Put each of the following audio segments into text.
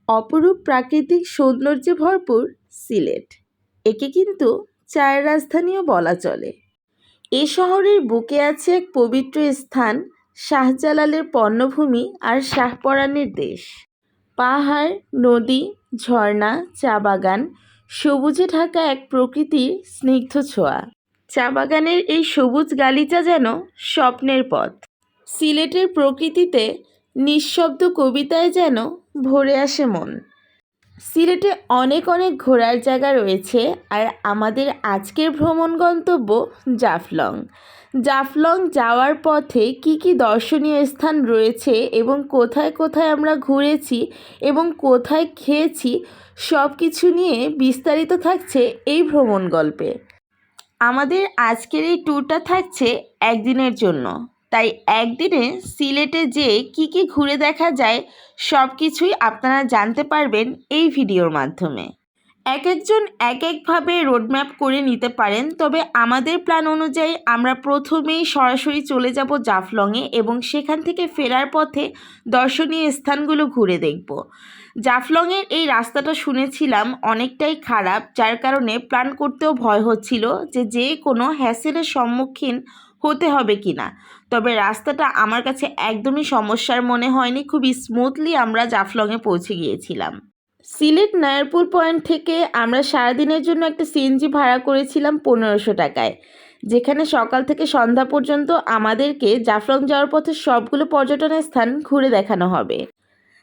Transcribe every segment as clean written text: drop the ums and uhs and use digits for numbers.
অপরূপ প্রাকৃতিক সৌন্দর্যে ভরপুর সিলেট। একে কিন্তু চায়ের রাজধানীও বলা চলে। এ শহরের বুকে আছে এক পবিত্র স্থান, শাহজালালের পণ্যভূমি আর শাহপরাণের দেশ। পাহাড়, নদী, ঝর্ণা, চা বাগান, সবুজে ঢাকা এক প্রকৃতির স্নিগ্ধ ছোঁয়া। চা বাগানের এই সবুজ গালিচা যেন স্বপ্নের পথ। সিলেটের প্রকৃতিতে নিঃশব্দ কবিতায় যেন ভরে আসে মন। সিলেটে অনেক অনেক ঘোরার জায়গা রয়েছে, আর আমাদের আজকের ভ্রমণ গন্তব্য জাফলং। জাফলং যাওয়ার পথে কি কি দর্শনীয় স্থান রয়েছে এবং কোথায় কোথায় আমরা ঘুরেছি এবং কোথায় খেয়েছি, সব কিছু নিয়ে বিস্তারিত থাকছে এই ভ্রমণ গল্পে। আমাদের আজকের এই ট্যুরটা থাকছে একদিনের জন্য, তাই একদিনে সিলেটে যেয়ে কি কি ঘুরে দেখা যায় সব কিছুই আপনারা জানতে পারবেন এই ভিডিওর মাধ্যমে। এক একজন এক একভাবে রোডম্যাপ করে নিতে পারেন, তবে আমাদের প্ল্যান অনুযায়ী আমরা প্রথমেই সরাসরি চলে যাব জাফলংয়ে এবং সেখান থেকে ফেরার পথে দর্শনীয় স্থানগুলো ঘুরে দেখব। জাফলংয়ের এই রাস্তাটা শুনেছিলাম অনেকটাই খারাপ, যার কারণে প্ল্যান করতেও ভয় হচ্ছিল যে কোনো হ্যাসেলের সম্মুখীন হতে হবে কিনা। তবে রাস্তাটা আমার কাছে একদমই সমস্যার মনে হয়নি, খুবই স্মুথলি আমরা জাফলংয়ে পৌঁছে গিয়েছিলাম। সিলেট নায়ারপুর পয়েন্ট থেকে আমরা সারাদিনের জন্য একটা সিএনজি ভাড়া করেছিলাম 1500 টাকায়, যেখানে সকাল থেকে সন্ধ্যা পর্যন্ত আমাদেরকে জাফলং যাওয়ার পথে সবগুলো পর্যটনের স্থান ঘুরে দেখানো হবে।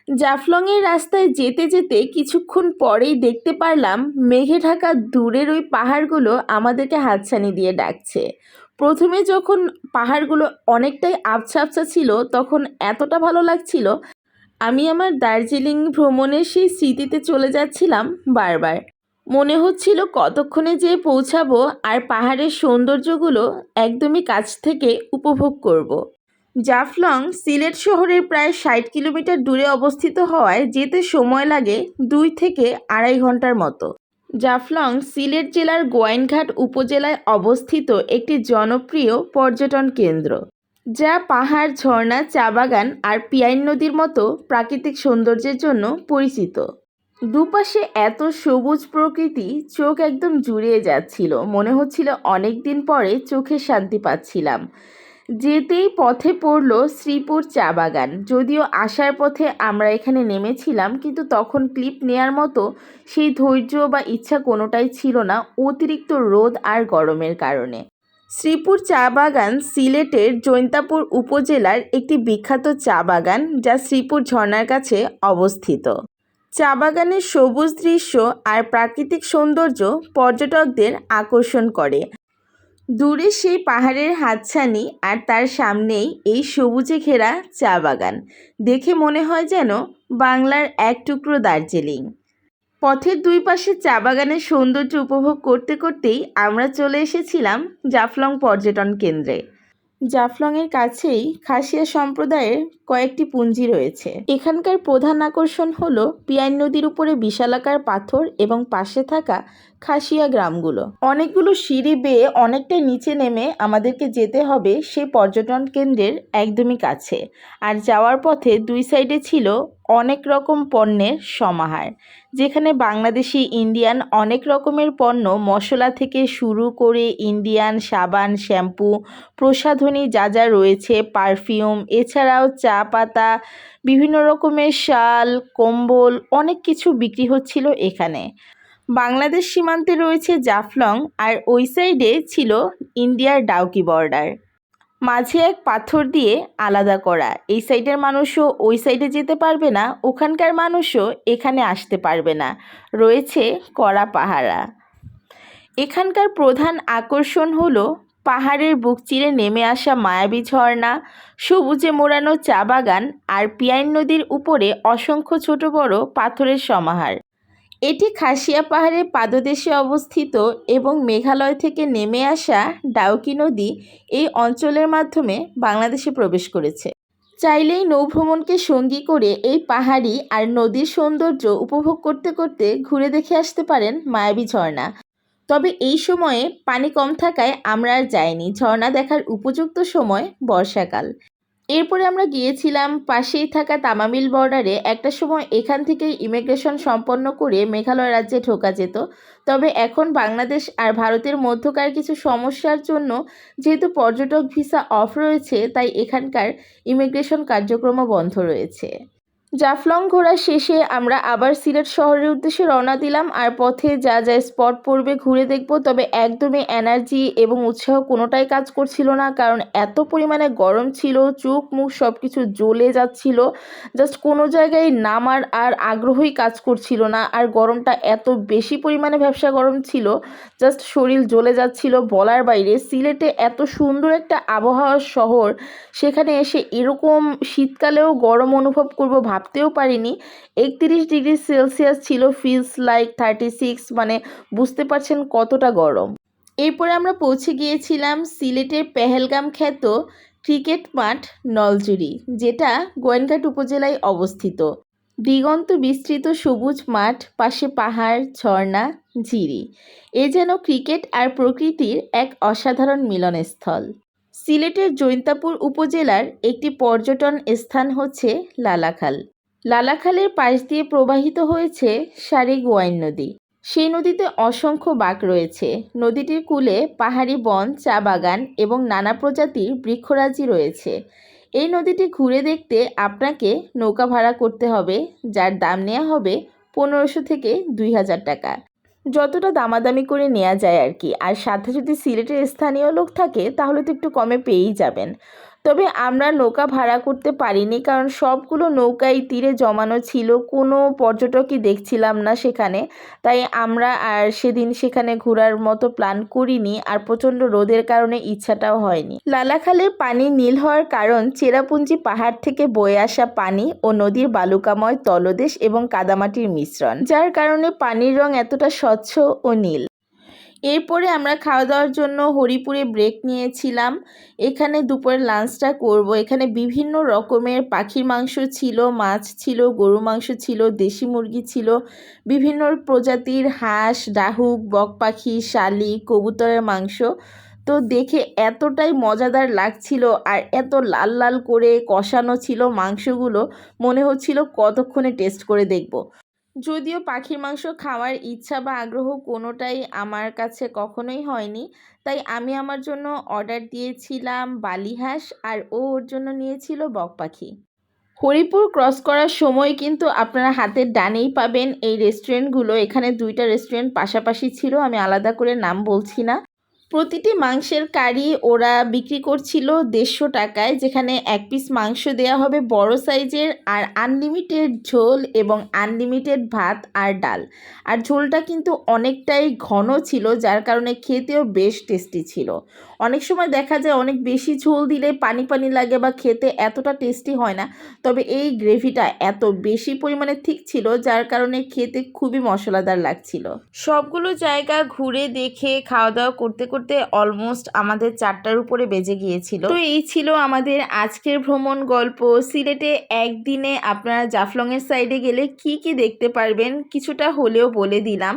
জাফলংয়ের রাস্তায় যেতে যেতে কিছুক্ষণ পরেই দেখতে পারলাম মেঘে ঢাকা দূরের ওই পাহাড়গুলো আমাদেরকে হাতছানি দিয়ে ডাকছে। প্রথমে যখন পাহাড়গুলো অনেকটাই আবছা আবছা ছিল তখন এতটা ভালো লাগছিল, আমি আমার দার্জিলিং ভ্রমণের সেই স্মৃতিতে চলে যাচ্ছিলাম বারবার। মনে হচ্ছিল কতক্ষণে যেয়ে পৌঁছাবো আর পাহাড়ের সৌন্দর্যগুলো একদমই কাছ থেকে উপভোগ করব। জাফলং সিলেট শহরের প্রায় 60 কিলোমিটার দূরে অবস্থিত হওয়ায় যেতে সময় লাগে 2 থেকে 2.5 ঘন্টার মতো। জাফলং সিলেট জেলার গোয়াইনঘাট উপজেলায় অবস্থিত একটি জনপ্রিয় পর্যটন কেন্দ্র, যা পাহাড়, ঝর্ণা, চা বাগান আর পিয়াইন নদীর মতো প্রাকৃতিক সৌন্দর্যের জন্য পরিচিত। দুপাশে এত সবুজ প্রকৃতি, চোখ একদম জুড়িয়ে যাচ্ছিল, মনে হচ্ছিল অনেক দিন পরে চোখের শান্তি পাচ্ছিলাম। যেতেই পথে পড়ল শ্রীপুর চা বাগান। যদিও আসার পথে আমরা এখানে নেমেছিলাম, কিন্তু তখন ক্লিপ নেয়ার মতো সেই ধৈর্য বা ইচ্ছা কোনোটাই ছিল না, অতিরিক্ত রোদ আর গরমের কারণে। শ্রীপুর চা বাগান সিলেটের জৈন্তাপুর উপজেলার একটি বিখ্যাত চা বাগান, যা শ্রীপুর ঝর্ণার কাছে অবস্থিত। চা বাগানের সবুজ দৃশ্য আর প্রাকৃতিক সৌন্দর্য পর্যটকদের আকর্ষণ করে। দূরে সেই পাহাড়ের হাতছানি আর তার সামনেই এই সবুজে ঘেরা চা বাগান, দেখে মনে হয় যেন বাংলার এক টুকরো দার্জিলিং। পথের দুই পাশে চা বাগানের সৌন্দর্য উপভোগ করতে করতেই আমরা চলে এসেছিলাম জাফলং পর্যটন কেন্দ্রে। জাফলংয়ের কাছেই খাসিয়া সম্প্রদায়ের কয়েকটি পুঞ্জি রয়েছে। এখানকার প্রধান আকর্ষণ হলো পিয়াইন নদীর উপরে বিশালাকার পাথর এবং পাশে থাকা খাসিয়া গ্রামগুলো। অনেকগুলো সিঁড়ি বেয়ে অনেকটাই নিচে নেমে আমাদেরকে যেতে হবে সেই পর্যটন কেন্দ্রের একদমই কাছে। আর যাওয়ার পথে দুই সাইডে ছিল অনেক রকম পণ্যের সমাহার, যেখানে বাংলাদেশি, ইন্ডিয়ান অনেক রকমের পণ্য, মশলা থেকে শুরু করে ইন্ডিয়ান সাবান, শ্যাম্পু, প্রসাধনী যা যা রয়েছে, পারফিউম, এছাড়াও চা পাতা, বিভিন্ন রকমের শাল, কম্বল, অনেক কিছু বিক্রি হচ্ছিল এখানে। বাংলাদেশ সীমান্তে রয়েছে জাফলং, আর ওই সাইডে ছিল ইন্ডিয়ার ডাউকি বর্ডার, মাঝে এক পাথর দিয়ে আলাদা করা। এই সাইডের মানুষও ওই সাইডে যেতে পারবে না, ওখানকার মানুষও এখানে আসতে পারবে না, রয়েছে কড়া পাহারা। এখানকার প্রধান আকর্ষণ হলো পাহাড়ের বুক চিরে নেমে আসা মায়াবী ঝর্ণা, সবুজে মোড়ানো চা বাগান আর পিয়াইন নদীর উপরে অসংখ্য ছোট বড় পাথরের সমাহার। এটি খাসিয়া পাহাড়ের পাদদেশে অবস্থিত এবং মেঘালয় থেকে নেমে আসা ডাউকি নদী এই অঞ্চলের মাধ্যমে বাংলাদেশে প্রবেশ করেছে। চাইলেই নৌভ্রমণকে সঙ্গী করে এই পাহাড়ি আর নদীর সৌন্দর্য উপভোগ করতে করতে ঘুরে দেখে আসতে পারেন মায়াবী ঝর্ণা। তবে এই সময়ে পানি কম থাকায় আমরা আর যাইনি। ঝর্ণা দেখার উপযুক্ত সময় বর্ষাকাল। এরপরে আমরা গিয়েছিলাম পাশেই থাকা তামামিল বর্ডারে। একটা সময় এখান থেকেই ইমিগ্রেশন সম্পন্ন করে মেঘালয় রাজ্যে ঢোকা যেত, তবে এখন বাংলাদেশ আর ভারতের মধ্যকার কিছু সমস্যার জন্য যেহেতু পর্যটক ভিসা অফ রয়েছে, তাই এখানকার ইমিগ্রেশন কার্যক্রমও বন্ধ রয়েছে। জাফলং ঘোরা শেষে আমরা আবার সিলেট শহরের উদ্দেশ্যে রওনা দিলাম, আর পথে যা যা স্পট পড়বে ঘুরে দেখব। তবে একদমই এনার্জি এবং উৎসাহ কোনোটাই কাজ করছিল না, কারণ এত পরিমাণে গরম ছিল, চোখ মুখ সব কিছু জ্বলে যাচ্ছিল। জাস্ট কোনো জায়গায় নামার আর আগ্রহই কাজ করছিল না, আর গরমটা এত বেশি পরিমাণে ভ্যাপসা গরম ছিল, জাস্ট শরীর জ্বলে যাচ্ছিল বলার বাইরে। সিলেটে এত সুন্দর একটা আবহাওয়ার শহর, সেখানে এসে এরকম শীতকালেও গরম অনুভব করব ভাবতেও পারিনি। 31 ডিগ্রি সেলসিয়াস ছিল, ফিলস লাইক 36, মানে বুঝতে পারছেন কতটা গরম। এরপরে আমরা পৌঁছে গিয়েছিলাম সিলেটের পেহেলগাম খ্যাত ক্রিকেট মাঠ নলজুরি, যেটা গোয়েনঘাট উপজেলায় অবস্থিত। দিগন্ত বিস্তৃত সবুজ মাঠ, পাশে পাহাড়, ঝর্ণা, ঝিরি। এ যেন ক্রিকেট আর প্রকৃতির এক অসাধারণ মিলনস্থল। সিলেটের জৈন্তাপুর উপজেলার একটি পর্যটন স্থান হচ্ছে লালাখাল। লালাখালের পাশ দিয়ে প্রবাহিত হয়েছে সারিগোয়াইন নদী। সেই নদীতে অসংখ্য বাঁক রয়েছে। নদীটির কূলে পাহাড়ি বন, চা বাগান এবং নানা প্রজাতির বৃক্ষরাজি রয়েছে। এই নদীটি ঘুরে দেখতে আপনাকে নৌকা ভাড়া করতে হবে, যার দাম নেওয়া হবে 1500 থেকে 2000 টাকা, যতটা দামাদামি করে নেওয়া যায় আর কি। আর সাথে যদি সিলেটের স্থানীয় লোক থাকে তাহলে তো একটু কমে পেয়েই যাবেন। তবে আমরা নৌকা ভাড়া করতে পারিনি, কারণ সবগুলো নৌকাই তীরে জমানো ছিল, কোনো পর্যটকই দেখছিলাম না সেখানে। তাই আমরা আর সেদিন সেখানে ঘোরার মতো প্ল্যান করিনি, আর প্রচণ্ড রোদের কারণে ইচ্ছাটাও হয়নি। লালাখালের পানি নীল হওয়ার কারণ চেরাপুঞ্জি পাহাড় থেকে বয়ে আসা পানি ও নদীর বালুকাময় তলদেশ এবং কাদামাটির মিশ্রণ, যার কারণে পানির রং এতটা স্বচ্ছ ও নীল। এরপরে আমরা খাওয়া দাওয়ার জন্য হরিপুরে ব্রেক নিয়েছিলাম। এখানে দুপুরের লাঞ্চটা করব। এখানে বিভিন্ন রকমের পাখির মাংস ছিল, মাছ ছিল, গরু মাংস ছিল, দেশি মুরগি ছিল, বিভিন্ন প্রজাতির হাঁস, ডাহুক, বক পাখি, শালিক, কবুতরের মাংস। তো দেখে এতটাই মজাদার লাগছিল, আর এত লাল লাল করে কষানো ছিল মাংসগুলো, মনে হচ্ছিল কতক্ষণে টেস্ট করে দেখব। যদিও পাখির মাংস খাওয়ার ইচ্ছা বা আগ্রহ কোনোটাই আমার কাছে কখনোই হয়নি, তাই আমি আমার জন্য অর্ডার দিয়েছিলাম বালি হাঁস, আর ওর জন্য নিয়েছিল বক পাখি। হরিপুর ক্রস করার সময় কিন্তু আপনারা হাতের ডানেই পাবেন এই রেস্টুরেন্টগুলো। এখানে 2টা রেস্টুরেন্ট পাশাপাশি ছিল, আমি আলাদা করে নাম বলছি না। প্রতিটি মাংসের কারি ওরা বিক্রি করছিল 150 টাকায়, যেখানে 1 পিস মাংস দেওয়া হবে বড় সাইজের, আর আনলিমিটেড ঝোল এবং আনলিমিটেড ভাত আর ডাল। আর ঝোলটা কিন্তু অনেকটাই ঘন ছিল, যার কারণে খেতেও বেশ টেস্টি ছিল। অনেক সময় দেখা যায় অনেক বেশি ঝোল দিলে পানি পানি লাগে বা খেতে এতটা টেস্টি হয় না, তবে এই গ্রেভিটা এত বেশি পরিমাণে ঠিক ছিল, যার কারণে খেতে খুবই মশলাদার লাগছিল। সবগুলো জায়গা ঘুরে দেখে খাওয়া দাওয়া করতে করতে অলমোস্ট আমাদের 4টার উপরে বেজে গিয়েছিল। তো এই ছিল আমাদের আজকের ভ্রমণ গল্প। সিলেটে একদিনে আপনারা জাফলংয়ের সাইডে গেলে কি কি দেখতে পারবেন কিছুটা হলেও বলে দিলাম।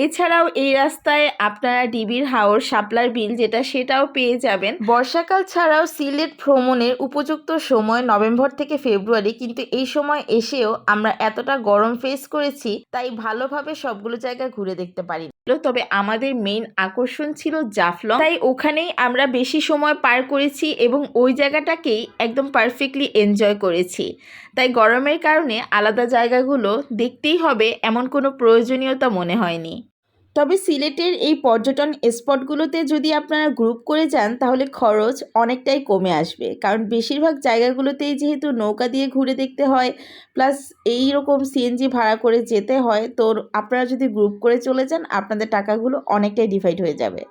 এছাড়াও এই রাস্তায় আপনারা ডিবির হাওর, শাপলার বিল যেটা, সেটাও পেয়ে যাবেন। বর্ষাকাল ছাড়াও সিলেট ভ্রমণের উপযুক্ত সময় নভেম্বর থেকে ফেব্রুয়ারি, কিন্তু এই সময় এসেও আমরা এতটা গরম ফেস করেছি, তাই ভালোভাবে সবগুলো জায়গা ঘুরে দেখতে পারি। তবে আমাদের মেইন আকর্ষণ ছিল জাফলং, তাই ওখানেই আমরা বেশি সময় পার করেছি এবং ওই জায়গাটাকেই একদম পারফেক্টলি এনজয় করেছি। তাই গরমের কারণে আলাদা জায়গাগুলো দেখতেই হবে এমন কোনো প্রয়োজনীয়তা মনে হয়নি। তবে সিলেটের এই পর্যটন স্পটগুলোতে যদি আপনারা গ্রুপ করে যান তাহলে খরচ অনেকটাই কমে আসবে, কারণ বেশিরভাগ জায়গাগুলোতেই যেহেতু নৌকা দিয়ে ঘুরে দেখতে হয়, প্লাস এই রকম সিএনজি ভাড়া করে যেতে হয়, তো আপনারা যদি গ্রুপ করে চলে যান আপনাদের টাকাগুলো অনেকটাই ডিভাইড হয়ে যাবে।